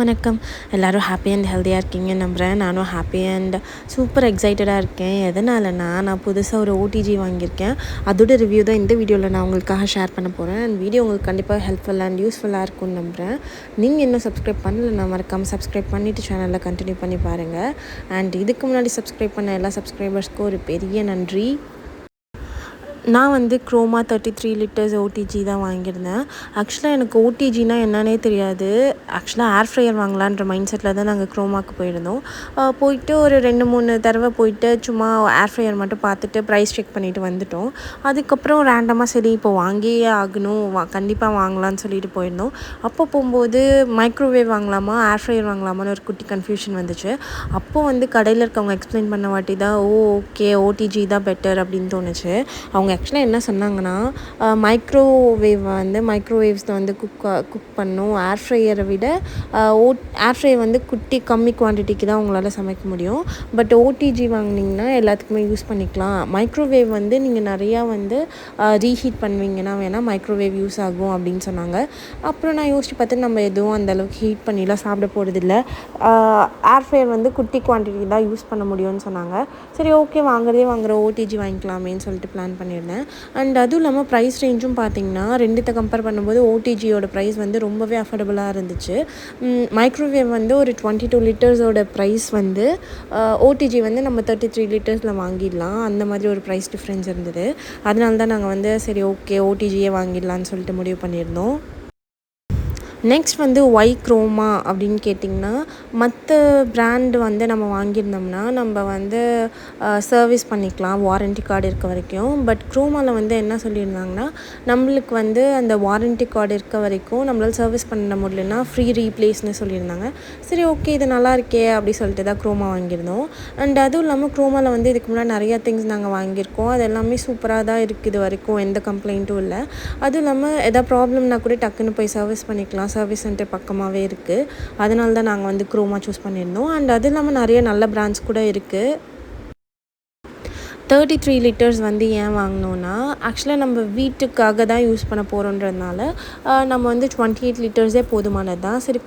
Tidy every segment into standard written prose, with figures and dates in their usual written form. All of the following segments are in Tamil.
வணக்கம் எல்லோரும் ஹாப்பி அண்ட் ஹெல்த்தியாக இருக்கீங்கன்னு நம்புகிறேன். நானும் ஹாப்பி அண்ட் சூப்பர் எக்ஸைட்டடாக இருக்கேன். எதனாலனா நான் புதுசாக ஒரு ஓடிஜி வாங்கியிருக்கேன். அதோட ரிவ்யூ தான் இந்த வீடியோவில் நான் உங்களுக்காக ஷேர் பண்ண போகிறேன். அண்ட் வீடியோ உங்களுக்கு கண்டிப்பாக ஹெல்ப்ஃபுல் அண்ட் யூஸ்ஃபுல்லாக இருக்கும்னு நம்புகிறேன். நீங்கள் இன்னும் சப்ஸ்கிரைப் பண்ணலைன்னா மறக்காமல் சப்ஸ்கிரைப் பண்ணிவிட்டு சேனலில் கண்டினியூ பண்ணி பாருங்கள். அண்ட் இதுக்கு முன்னாடி சப்ஸ்கிரைப் பண்ண எல்லா சப்ஸ்கிரைபர்ஸ்க்கும் ஒரு பெரிய நன்றி. நான் வந்து Croma 33 லிட்டர்ஸ் ஓடிஜி தான் வாங்கியிருந்தேன். ஆக்சுவலாக எனக்கு ஓடிஜினா என்னன்னே தெரியாது. ஆக்சுவலாக ஏர் ஃப்ரையர் வாங்கலான்ற மைண்ட் செட்டில் தான் நாங்கள் க்ரோமாவுக்கு போயிருந்தோம். போயிட்டு ஒரு 2-3 தடவை போயிட்டு சும்மா ஏர் ஃப்ரையர் மட்டும் பார்த்துட்டு ப்ரைஸ் செக் பண்ணிவிட்டு வந்துட்டோம். அதுக்கப்புறம் ரேண்டமாக சரி இப்போ வாங்கியே ஆகணும், கண்டிப்பாக வாங்கலான்னு சொல்லிட்டு போயிருந்தோம். அப்போ போகும்போது மைக்ரோவேவ் வாங்கலாமா ஏர் ஃப்ரையர் வாங்கலாமான்னு ஒரு குட்டி கன்ஃபியூஷன் வந்துச்சு. அப்போது வந்து கடையில் இருக்கவங்க எக்ஸ்பிளைன் பண்ண வாட்டி தான் ஓகே ஓடிஜி தான் பெட்டர் அப்படின்னு தோணுச்சு. அவங்க ஆக்சுவலாக என்ன சொன்னாங்கன்னா மைக்ரோவேவ்ஸில் வந்து குக் பண்ணும். ஏர் ஃப்ரையரை விட ஏர் ஃப்ரையர் வந்து கம்மி குவான்டிட்டிக்கு தான் உங்களால் சமைக்க முடியும். பட் ஓடிஜி வாங்கினீங்கன்னா எல்லாத்துக்குமே யூஸ் பண்ணிக்கலாம். மைக்ரோவேவ் வந்து நீங்கள் நிறையா வந்து ரீஹீட் பண்ணுவீங்கன்னா வேணால் மைக்ரோவேவ் யூஸ் ஆகும் அப்படின்னு சொன்னாங்க. அப்புறம் நான் யோசிச்சு பார்த்து நம்ம எதுவும் அந்தளவுக்கு ஹீட் பண்ணிலாம் சாப்பிட போகிறதில்ல. ஏர் ஃப்ரையர் வந்து குட்டி குவான்டிட்டி தான் யூஸ் பண்ண முடியும்னு சொன்னாங்க. சரி ஓகே வாங்குற ஓடிஜி வாங்கிக்கலாமேன்னு சொல்லிட்டு பிளான் பண்ணியிருந்தேன். அண்ட் அதுவும் இல்லாமல் ப்ரைஸ் ரேஞ்சும் பார்த்திங்கன்னா ரெண்டுத்தை கம்பேர் பண்ணும்போது ஓடிஜியோட ப்ரைஸ் வந்து ரொம்பவே அஃபோர்டபுளாக இருந்துச்சு. மைக்ரோவேவ் வந்து ஒரு 22 லிட்டர்ஸோட ப்ரைஸ் வந்து ஓடிஜி வந்து நம்ம 33 லிட்டர்ஸில் வாங்கிடலாம். அந்த மாதிரி ஒரு ப்ரைஸ் டிஃப்ரென்ஸ் இருந்தது. அதனால தான் நாங்கள் வந்து சரி ஓகே ஓடிஜியே வாங்கிடலான்னு சொல்லிட்டு முடிவு பண்ணியிருந்தோம். நெக்ஸ்ட் வந்து ஒய் க்ரோமா அப்படின்னு கேட்டிங்கன்னா மற்ற பிராண்டு வந்து நம்ம வாங்கியிருந்தோம்னா நம்ம வந்து சர்வீஸ் பண்ணிக்கலாம் வாரண்ட்டி கார்டு இருக்க வரைக்கும். பட் க்ரோமாவில் வந்து என்ன சொல்லியிருந்தாங்கன்னா நம்மளுக்கு வந்து அந்த வாரண்ட்டி கார்டு இருக்க வரைக்கும் நம்மளால் சர்வீஸ் பண்ண முடியலன்னா ஃப்ரீ ரீப்ளேஸ்னு சொல்லியிருந்தாங்க. சரி ஓகே இது நல்லா இருக்கே அப்படி சொல்லிட்டு தான் க்ரோமா வாங்கியிருந்தோம். அண்ட் அதுவும் இல்லாமல் க்ரோமாவில் வந்து இதுக்கு முன்னாடி நிறையா திங்ஸ் நாங்கள் வாங்கியிருக்கோம். அது எல்லாமே சூப்பராக தான் இருக்குது. இது வரைக்கும் எந்த கம்ப்ளைண்ட்டும் இல்லை. அதுவும் இல்லாமல் எதாவது ப்ராப்ளம்னா கூட டக்குன்னு போய் சர்வீஸ் பண்ணிக்கலாம். சர்வீஸ் சென்டர் பக்கமாகவே இருக்குது. அதனால தான் நாங்கள் வந்து க்ரோமா சூஸ் பண்ணியிருந்தோம். அண்ட் அது இல்லாமல் நிறைய நல்ல பிராண்ட்ஸ் கூட இருக்குது. 33 லிட்டர்ஸ் வந்து ஏன் வாங்கினோன்னா ஆக்சுவலாக நம்ம வீட்டுக்காக தான் யூஸ் பண்ண போகிறோன்றதுனால நம்ம வந்து 28 லிட்டர்ஸே போதுமானது தான். சரி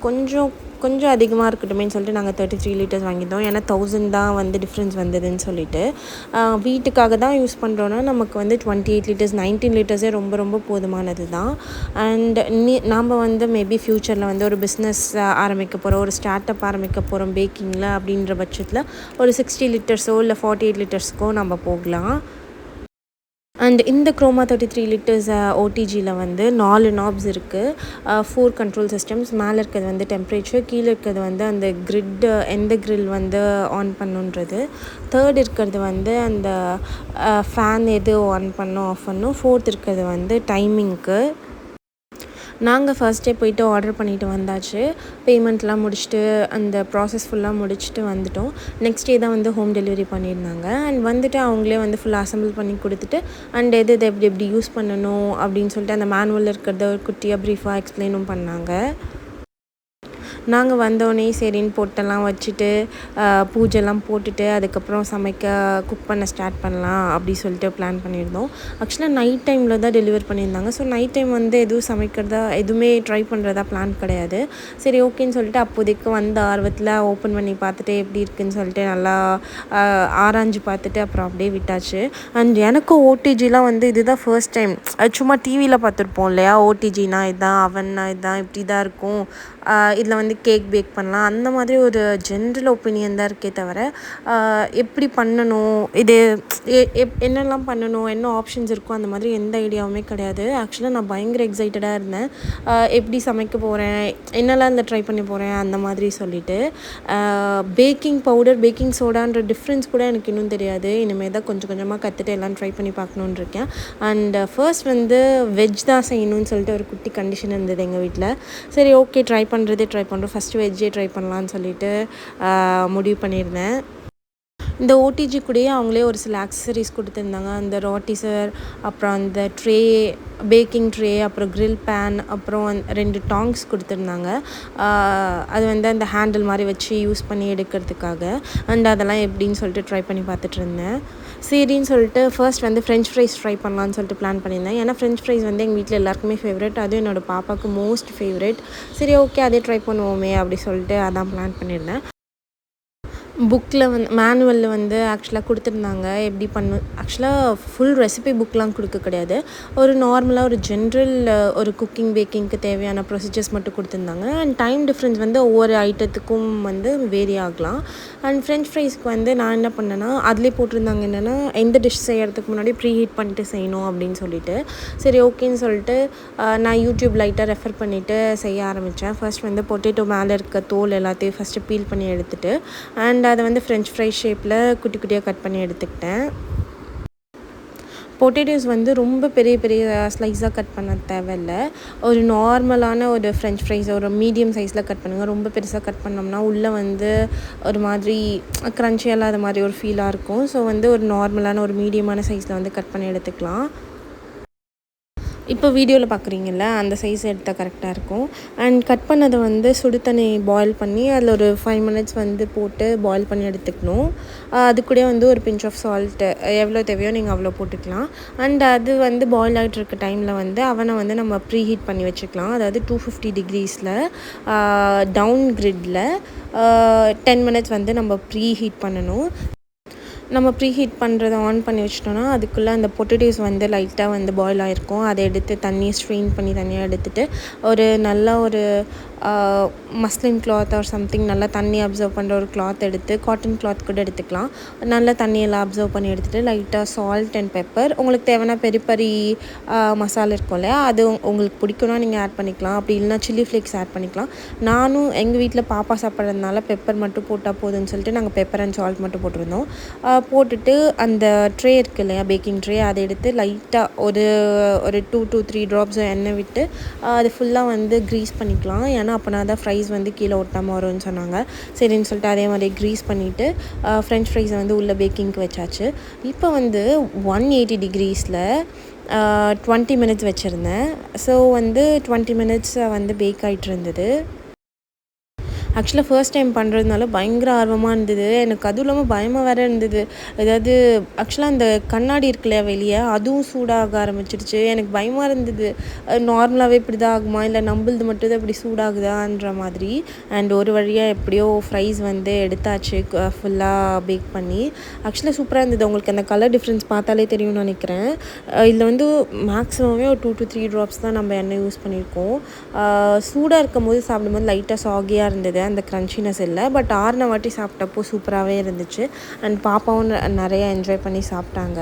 கொஞ்சம் அதிகமாக இருக்கட்டுமேன்னு சொல்லிட்டு நாங்கள் 33 லிட்டர்ஸ் வாங்கியிருந்தோம். ஏன்னா 1000 தான் வந்து டிஃப்ரென்ஸ் வந்ததுன்னு சொல்லிட்டு வீட்டுக்காக தான் யூஸ் பண்ணுறோன்னா நமக்கு வந்து 28 லிட்டர்ஸ் 19 லிட்டர்ஸே ரொம்ப போதுமானது தான். அண்ட் நாம் வந்து மேபி ஃப்யூச்சரில் வந்து ஒரு பிஸ்னஸ் ஆரம்பிக்க போகிறோம், ஒரு ஸ்டார்ட் அப் ஆரம்பிக்க போகிறோம் பேக்கிங்கில் அப்படின்ற பட்சத்தில் ஒரு 60 லிட்டர்ஸோ இல்லை 48 லிட்டர்ஸ்க்கோ நம்ம போகலாம். அண்ட் இந்த Croma 33 லிட்டர்ஸ் ஓடிஜியில் வந்து 4 நாப்ஸ் இருக்குது. 4 கண்ட்ரோல் சிஸ்டம்ஸ். மேலே இருக்கிறது வந்து டெம்பரேச்சர், கீழே இருக்கிறது வந்து அந்த எந்த கிரில் வந்து ஆன் பண்ணுன்றது. தேர்ட் இருக்கிறது வந்து அந்த ஃபேன் எது ஆன் பண்ணும் ஆஃப் பண்ணும். ஃபோர்த் இருக்கிறது வந்து டைமிங்க்கு. நாங்கள் ஃபர்ஸ்ட் டே போய்ட்டு ஆர்டர் பண்ணிவிட்டு வந்தாச்சு. பேமெண்ட்லாம் முடிச்சுட்டு அந்த ப்ராசஸ் ஃபுல்லாக முடிச்சுட்டு வந்துட்டோம். நெக்ஸ்ட் டே தான் வந்து ஹோம் டெலிவரி பண்ணியிருந்தாங்க. அண்ட் வந்துட்டு அவங்களே வந்து ஃபுல்லாக அசம்பிள் பண்ணி கொடுத்துட்டு அண்ட் எது எப்படி யூஸ் பண்ணணும் அப்படின்னு சொல்லிட்டு அந்த மேனுவலில் இருக்கிறத ஒரு குட்டியாக ப்ரீஃபாக எக்ஸ்பிளைனும் பண்ணாங்க. நாங்கள் வந்தோடனே சரின்னு பொட்டெல்லாம் வச்சுட்டு பூஜைலாம் போட்டுட்டு அதுக்கப்புறம் குக் பண்ண ஸ்டார்ட் பண்ணலாம் அப்படி சொல்லிட்டு பிளான் பண்ணியிருந்தோம். ஆக்சுவலாக நைட் டைமில் தான் டெலிவர் பண்ணியிருந்தாங்க. ஸோ நைட் டைம் வந்து எதுவுமே ட்ரை பண்ணுறதா பிளான் கிடையாது. சரி ஓகேன்னு சொல்லிட்டு அப்போதைக்கு வந்த ஆர்வத்தில் ஓப்பன் பண்ணி பார்த்துட்டு எப்படி இருக்குதுன்னு சொல்லிட்டு நல்லா ஆராய்ஞ்சு பார்த்துட்டு அப்புறம் அப்படியே விட்டாச்சு. அண்ட் எனக்கும் ஓடிஜிலாம் வந்து இதுதான் ஃபர்ஸ்ட் டைம். சும்மா டிவியில் பார்த்துருப்போம் இல்லையா, ஓடிஜினா இதுதான், அவன்னா இதுதான், இப்படி தான் இருக்கும், இதில் வந்து கேக் பேக் பண்ணலாம். அந்த மாதிரி ஒரு ஜென்ரல் ஒப்பீனியன் தான் இருக்கே தவிர எப்படி பண்ணணும், இது என்னெல்லாம் பண்ணணும், என்ன ஆப்ஷன்ஸ் இருக்கோ அந்த மாதிரி எந்த ஐடியாவுமே கிடையாது. ஆக்சுவலாக நான் பயங்கர எக்ஸைட்டடாக இருந்தேன். எப்படி சமைக்க போகிறேன், என்னெல்லாம் இந்த ட்ரை பண்ணி போகிறேன் அந்த மாதிரி சொல்லிட்டு. பேக்கிங் பவுடர், பேக்கிங் சோடான்ற டிஃப்ரென்ஸ் கூட எனக்கு இன்னும் தெரியாது. இனிமேல் தான் கொஞ்சம் கொஞ்சமாக கற்றுட்டு எல்லாம் ட்ரை பண்ணி பார்க்கணுன்னு இருக்கேன். அண்ட் ஃபர்ஸ்ட் வந்து வெஜ் தான் செய்யணும்னு சொல்லிட்டு ஒரு குட்டி கண்டிஷன் இருந்தது எங்கள் வீட்டில். சரி ஓகே, ட்ரை பண்ணுறோம், ஃபஸ்ட்டு வெஜ்ஜே ட்ரை பண்ணலான்னு சொல்லிட்டு முடிவு பண்ணியிருந்தேன். இந்த ஓடிஜி கூடயே அவங்களே ஒரு சில ஆக்சசரிஸ் கொடுத்துருந்தாங்க. அந்த ராட்டிசர், அப்புறம் அந்த ட்ரே, பேக்கிங் ட்ரே, அப்புறம் க்ரில் பேன், அப்புறம் 2 டாங்ஸ் கொடுத்துருந்தாங்க. அது வந்து அந்த ஹேண்டில் மாதிரி வச்சு யூஸ் பண்ணி எடுக்கிறதுக்காக. அண்ட் அதெல்லாம் எப்படின்னு சொல்லிட்டு ட்ரை பண்ணி பார்த்துட்டு இருந்தேன். சரின்னு சொல்லிட்டு ஃபர்ஸ்ட் வந்து ஃப்ரெஞ்ச் ஃப்ரைஸ் ட்ரை பண்ணலான்னு சொல்லிட்டு பிளான் பண்ணியிருந்தேன். ஏன்னா ஃப்ரெஞ்ச் ஃப்ரைஸ் வந்து எங்கள் வீட்டில் எல்லாருக்குமே ஃபேவரட், அதுவும் என்னோடய பாப்பாவுக்கு மோஸ்ட் ஃபேவரட். சரி ஓகே, அதே ட்ரை பண்ணுவோமே அப்படி சொல்லிட்டு அதான் பிளான் பண்ணியிருந்தேன். புக்கில் வந்து மேனுவலில் வந்து ஆக்சுவலாக கொடுத்துருந்தாங்க எப்படி ஆக்சுவலாக ஃபுல் ரெசிபி புக்லாம் கொடுக்க கிடையாது. ஒரு நார்மலாக ஒரு ஜென்ரல் ஒரு குக்கிங் பேக்கிங்க்கு தேவையான ப்ரொசீஜர்ஸ் மட்டும் கொடுத்துருந்தாங்க. அண்ட் டைம் டிஃப்ரென்ஸ் வந்து ஒவ்வொரு ஐட்டத்துக்கும் வந்து வேரி ஆகலாம். அண்ட் ஃப்ரெஞ்ச் ஃப்ரைஸ்க்கு வந்து நான் என்ன பண்ணேன்னா, அதிலே போட்டிருந்தாங்க என்னென்னா எந்த டிஷ் செய்கிறதுக்கு முன்னாடி ப்ரீ ஹீட் பண்ணிட்டு செய்யணும் அப்படின்னு சொல்லிட்டு. சரி ஓகேன்னு சொல்லிட்டு நான் யூடியூப் லைட்டாக ரெஃபர் பண்ணிவிட்டு செய்ய ஆரம்பித்தேன். ஃபர்ஸ்ட் வந்து பொட்டேட்டோ மேலே இருக்க தோல் எல்லாத்தையும் ஃபஸ்ட்டு பீல் பண்ணி எடுத்துகிட்டு, அண்ட் அதை வந்து ஃப்ரெஞ்ச் ஃப்ரை ஷேப்பில் குட்டி குட்டியாக கட் பண்ணி எடுத்துக்கிட்டேன். பொட்டேட்டோஸ் வந்து ரொம்ப பெரிய பெரிய ஸ்லைஸாக கட் பண்ண தேவையில்ல. ஒரு நார்மலான ஒரு ஃப்ரெஞ்ச் ஃப்ரைஸ் ஒரு மீடியம் சைஸில் கட் பண்ணுங்கள். ரொம்ப பெருசாக கட் பண்ணோம்னா உள்ளே வந்து ஒரு மாதிரி க்ரன்ச்சியாக இல்லாத மாதிரி ஒரு ஃபீலாக இருக்கும். ஸோ வந்து ஒரு நார்மலான ஒரு மீடியமான சைஸில் வந்து கட் பண்ணி எடுத்துக்கலாம். இப்போ வீடியோவில் பார்க்குறீங்கல்ல, அந்த சைஸ் எடுத்தால் கரெக்டாக இருக்கும். அண்ட் கட் பண்ணதை வந்து சுடு தண்ணி பாயில் பண்ணி அதில் ஒரு 5 மினிட்ஸ் வந்து போட்டு பாயில் பண்ணி எடுத்துக்கணும். அது கூட வந்து ஒரு பிஞ்ச் ஆஃப் சால்ட்டு எவ்வளோ தேவையோ நீங்கள் அவ்வளோ போட்டுக்கலாம். அண்ட் அது வந்து பாயில் ஆகிட்டு இருக்க டைமில் வந்து அவனை வந்து நம்ம ப்ரீ ஹீட் பண்ணி வச்சுக்கலாம். அதாவது 250 டிகிரிஸில் டவுன் கிரிட்டில் 10 மினிட்ஸ் வந்து நம்ம ப்ரீ ஹீட் பண்ணணும். நம்ம ப்ரீ ஹீட் பண்ணுறத ஆன் பண்ணி வச்சிட்டோன்னா அதுக்குள்ளே அந்த பொட்டேட்டோஸ் வந்து லைட்டாக வந்து பாயில் ஆகிருக்கும். அதை எடுத்து தண்ணியை ஸ்ட்ரெயின் பண்ணி தனியாக எடுத்துகிட்டு ஒரு நல்லா ஒரு மஸ்லின் கிளாத் ஆர் சம்திங் நல்லா தண்ணி அப்சர்வ் பண்ணுற ஒரு கிளாத் எடுத்து, காட்டன் கிளாத் கூட எடுத்துக்கலாம். நல்லா தண்ணியெல்லாம் அப்சர்வ் பண்ணி எடுத்துகிட்டு லைட்டாக சால்ட் அண்ட் பெப்பர், உங்களுக்கு தேவையான பெரி பெரி மசாலா இருக்கும் இல்லையா, அது உங்களுக்கு பிடிக்கும்னா நீங்கள் ஆட் பண்ணிக்கலாம். அப்படி இல்லைனா சில்லி ஃப்ளேக்ஸ் ஆட் பண்ணிக்கலாம். நானும் எங்கள் வீட்டில் பாப்பா சாப்பிட்றதுனால பெப்பர் மட்டும் போட்டால் போதும்னு சொல்லிட்டு நாங்கள் பெப்பர் அண்ட் சால்ட் மட்டும் போட்டிருந்தோம். போட்டுட்டு அந்த ட்ரே இருக்குது இல்லையா, பேக்கிங் ட்ரே, அதை எடுத்து லைட்டாக ஒரு 2 to 3 ட்ராப்ஸ் எண்ணெய் விட்டு அது ஃபுல்லாக வந்து க்ரீஸ் பண்ணிக்கலாம். ஏன்னா அப்போனா தான் ஃப்ரைஸ் வந்து கீழே ஒட்டாமல் வரும்னு சொன்னாங்க. சரின்னு சொல்லிட்டு அதே மாதிரி க்ரீஸ் பண்ணிவிட்டு ஃப்ரெஞ்ச் ஃப்ரைஸை வந்து உள்ளே பேக்கிங்க்கு வச்சாச்சு. இப்போ வந்து 180 டிகிரிஸில் 20 மினிட்ஸ் வச்சுருந்தேன். ஸோ வந்து 20 மினிட்ஸ் வந்து பேக் ஆகிட்டு இருந்தது. ஆக்சுவலாக ஃபர்ஸ்ட் டைம் பண்ணுறதுனால பயங்கர ஆர்வமாக இருந்தது. எனக்கு அதுவும் இல்லாமல் பயமாக வேறு இருந்தது. அதாவது ஆக்சுவலாக அந்த கண்ணாடி இருக்குல்லையா வெளியே, அதுவும் சூடாக ஆரம்பிச்சிடுச்சு. எனக்கு பயமாக இருந்தது, நார்மலாகவே இப்படி தான் ஆகுமா, இல்லை நம்மளது மட்டும் தான் இப்படி சூடாகுதான்ற மாதிரி. அண்ட் ஒரு வழியாக எப்படியோ ஃப்ரைஸ் வந்து எடுத்தாச்சு ஃபுல்லாக பேக் பண்ணி. ஆக்சுவலாக சூப்பராக இருந்தது. உங்களுக்கு அந்த கலர் டிஃப்ரென்ஸ் பார்த்தாலே தெரியும்னு நினைக்கிறேன். இதில் வந்து மேக்ஸிமமே ஒரு 2 to 3 ட்ராப்ஸ் தான் நம்ம எண்ணெய் யூஸ் பண்ணியிருக்கோம். சூடாக இருக்கும் போது சாப்பிடும்போது லைட்டாக சாகியாக இருந்தது, அந்த க்ரன்ச்சினஸ் இல்லை. பட் ஆறுன வாட்டி சாப்பிட்டப்போ சூப்பராகவே இருந்துச்சு. அண்ட் பாப்பாவும் நிறைய என்ஜாய் பண்ணி சாப்பிட்டாங்க.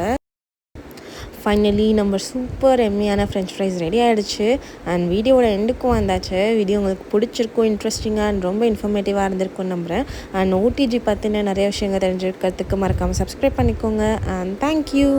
ஃபைனலி நம்ம சூப்பர் எம்மியான ஃப்ரெஞ்ச் ஃப்ரைஸ் ரெடி ஆகிடுச்சு. அண்ட் வீடியோவோட எண்டுக்கும் வந்தாச்சு. வீடியோ உங்களுக்கு பிடிச்சிருக்கும், இன்ட்ரெஸ்டிங்காக அண்ட் ரொம்ப இன்ஃபர்மேட்டிவாக இருந்திருக்கும்னு நம்புகிறேன். அண்ட் ஓடிஜி பற்றின நிறைய விஷயங்கள் தெரிஞ்சுக்கிறதுக்கு மறக்காமல் சப்ஸ்கிரைப் பண்ணிக்கோங்க. And thank you.